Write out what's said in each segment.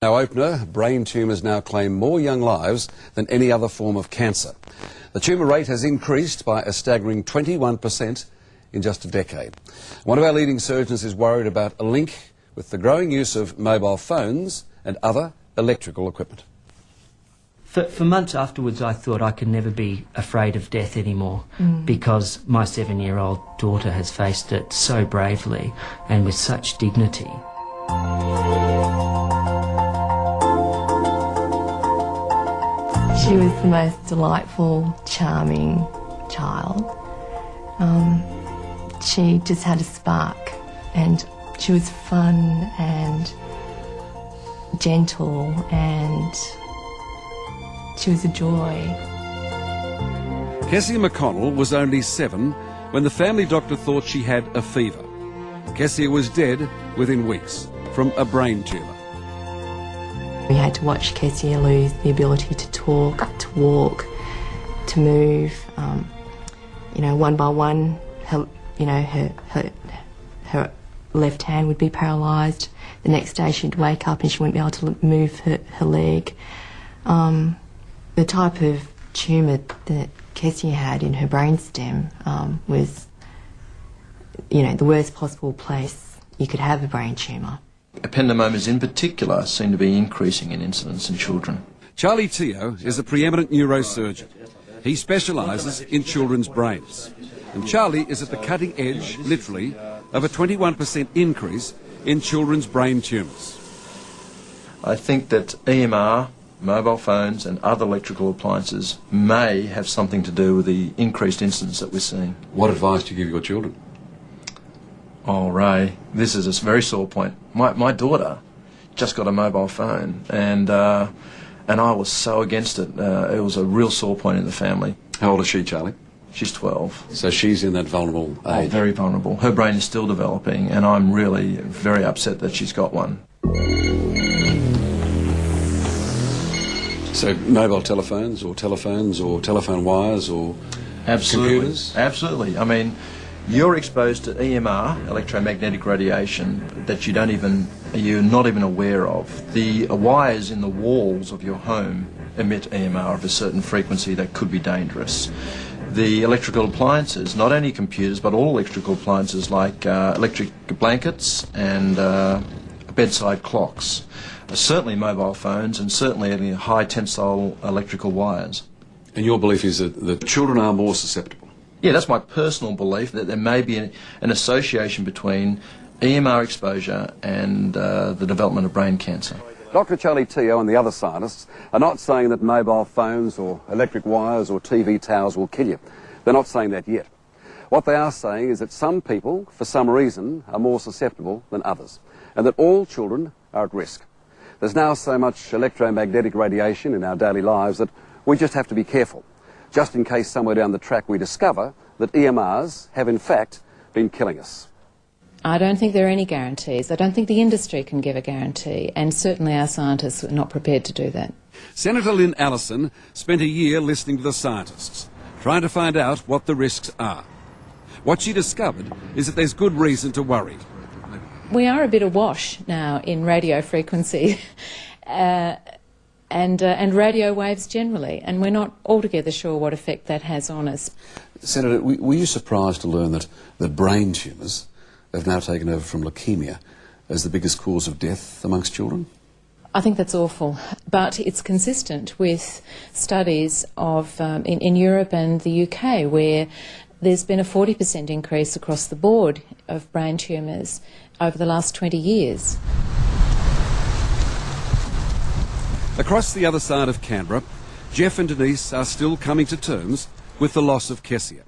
Now opener, brain tumours now claim more young lives than any other form of cancer. The tumour rate has increased by a staggering 21% in just a decade. One of our leading surgeons is worried about a link with the growing use of mobile phones and other electrical equipment. For months afterwards, I thought I could never be afraid of death anymore because my 7-year-old daughter has faced it so bravely and with such dignity. She was the most delightful, charming child. She just had a spark, and she was fun and gentle, and she was a joy. Kessie McConnell was only 7 when the family doctor thought she had a fever. Kessie was dead within weeks from a brain tumour. We had to watch Kessie lose the ability to talk, to walk, to move. One by one, her left hand would be paralysed. The next day she'd wake up and she wouldn't be able to move her leg. The type of tumour that Kessie had in her brainstem was, the worst possible place you could have a brain tumour. Ependymomas in particular seem to be increasing in incidence in children. Charlie Teo is a preeminent neurosurgeon. He specialises in children's brains. And Charlie is at the cutting edge, literally, of a 21% increase in children's brain tumours. I think that EMR, mobile phones and other electrical appliances may have something to do with the increased incidence that we're seeing. What advice do you give your children? Oh, Ray, this is a very sore point. My daughter just got a mobile phone, and I was so against it. It was a real sore point in the family. How old is she, Charlie? She's 12. So she's in that vulnerable age? Oh, very vulnerable. Her brain is still developing, and I'm really very upset that she's got one. So mobile telephones or telephone wires or computers? Absolutely. I mean, you're exposed to EMR, electromagnetic radiation, that you're not even aware of. The wires in the walls of your home emit EMR of a certain frequency that could be dangerous. The electrical appliances, not only computers, but all electrical appliances like electric blankets and bedside clocks, certainly mobile phones and certainly high tensile electrical wires. And your belief is that children are more susceptible? Yeah, that's my personal belief, that there may be an association between EMR exposure and the development of brain cancer. Dr. Charlie Teo and the other scientists are not saying that mobile phones or electric wires or TV towers will kill you. They're not saying that yet. What they are saying is that some people, for some reason, are more susceptible than others, and that all children are at risk. There's now so much electromagnetic radiation in our daily lives that we just have to be careful, just in case somewhere down the track we discover that EMRs have in fact been killing us. I don't think there are any guarantees. I don't think the industry can give a guarantee, and certainly our scientists are not prepared to do that. Senator Lynn Allison spent a year listening to the scientists, trying to find out what the risks are. What she discovered is that there's good reason to worry. We are a bit awash now in radio frequency and radio waves generally, and we're not altogether sure what effect that has on us. Senator, were you surprised to learn that brain tumours have now taken over from leukaemia as the biggest cause of death amongst children? I think that's awful, but it's consistent with studies of in Europe and the UK, where there's been a 40% increase across the board of brain tumours over the last 20 years. Across the other side of Canberra, Jeff and Denise are still coming to terms with the loss of Kessie.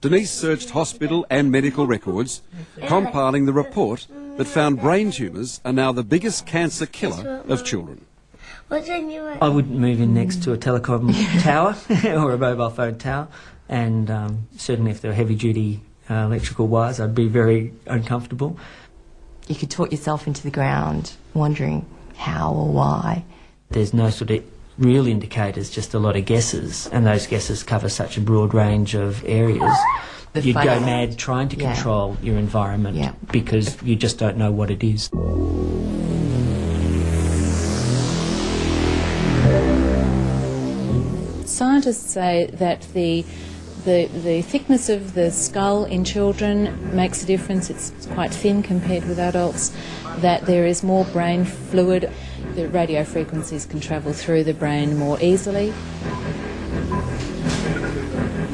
Denise searched hospital and medical records, compiling the report that found brain tumours are now the biggest cancer killer of children. I wouldn't move in next to a telecom tower or a mobile phone tower, and certainly if there are heavy-duty electrical wires, I'd be very uncomfortable. You could talk yourself into the ground, wondering how or why. There's no sort of real indicators, just a lot of guesses, and those guesses cover such a broad range of areas. You'd go mad trying to control your environment because you just don't know what it is. scientists say that the thickness of the skull in children makes a difference. It's quite thin compared with adults, that there is more brain fluid. The radio frequencies can travel through the brain more easily.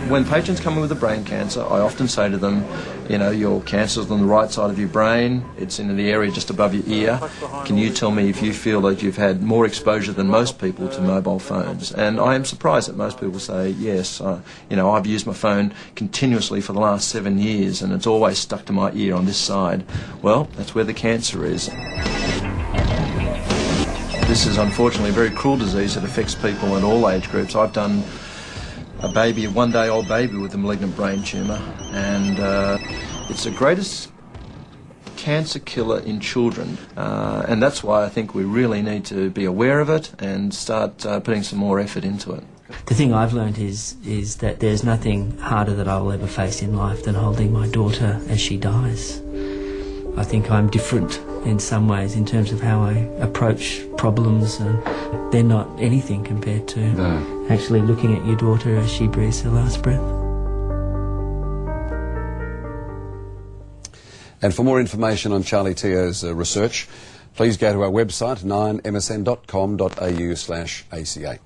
When patients come in with a brain cancer, I often say to them, you know, your cancer's on the right side of your brain, it's in the area just above your ear. Can you tell me if you feel that you've had more exposure than most people to mobile phones? And I am surprised that most people say, yes, you know, I've used my phone continuously for the last 7 years and it's always stuck to my ear on this side. Well, that's where the cancer is. This is unfortunately a very cruel disease that affects people in all age groups. I've done a baby, a one-day-old baby with a malignant brain tumour, and it's the greatest cancer killer in children, and that's why I think we really need to be aware of it and start putting some more effort into it. The thing I've learned is that there's nothing harder that I will ever face in life than holding my daughter as she dies. I think I'm different in some ways in terms of how I approach problems, and they're not anything compared to actually looking at your daughter as she breathes her last breath. And for more information on Charlie Teo's research, please go to our website 9msn.com.au/ACA.